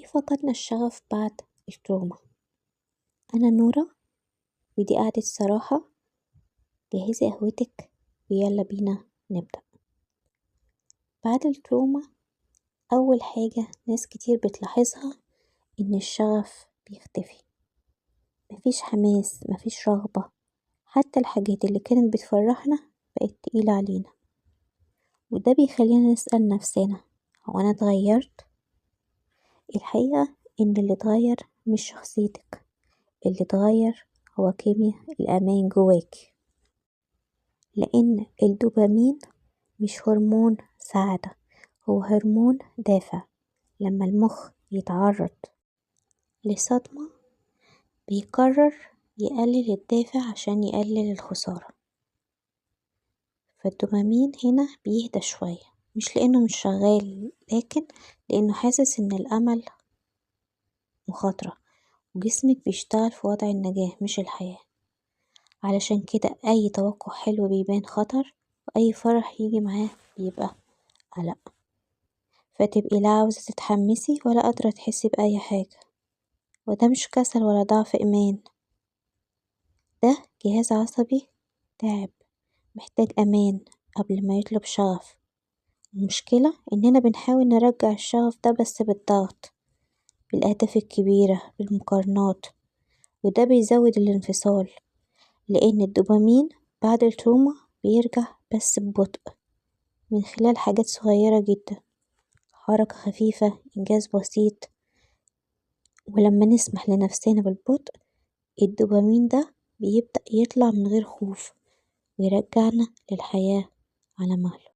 كيف فقدنا الشغف بعد التروما؟ أنا نورة ودي قعدة استراحة. جهزي قهوتك ويلا بينا نبدأ. بعد التروما أول حاجة ناس كتير بتلاحظها إن الشغف بيختفي، مفيش حماس، مفيش رغبة، حتى الحاجات اللي كانت بتفرحنا بقت تقيلة علينا، وده بيخلينا نسأل نفسنا هو أنا اتغيرت؟ الحقيقة إن اللي اتغير مش شخصيتك، اللي اتغير هو كيمياء الأمان جواك، لأن الدوبامين مش هرمون سعادة، هو هرمون دافع. لما المخ يتعرض لصدمة بيقرر يقلل الدافع عشان يقلل الخسارة، فالدوبامين هنا بيهدى شوية، مش لأنه مش شغال، لكن لأنه حاسس إن الأمل مخاطرة وجسمك بيشتغل في وضع النجاة مش الحياة. علشان كده أي توقع حلو بيبان خطر، وأي فرح يجي معاه بيبقى قلق، فتبقي لا عاوزة تتحمسي ولا قادرة تحسي بأي حاجة، وده مش كسل ولا ضعف إيمان، ده جهاز عصبي تعب محتاج أمان قبل ما يطلب شغف. المشكلة إننا بنحاول نرجع الشغف ده بس بالضغط، بالأهداف الكبيرة، بالمقارنات، وده بيزود الانفصال، لأن الدوبامين بعد التروما بيرجع بس ببطء من خلال حاجات صغيرة جدا، حركة خفيفة، إنجاز بسيط. ولما نسمح لنفسنا بالبطء الدوبامين ده بيبدأ يطلع من غير خوف ويرجعنا للحياة على مهله.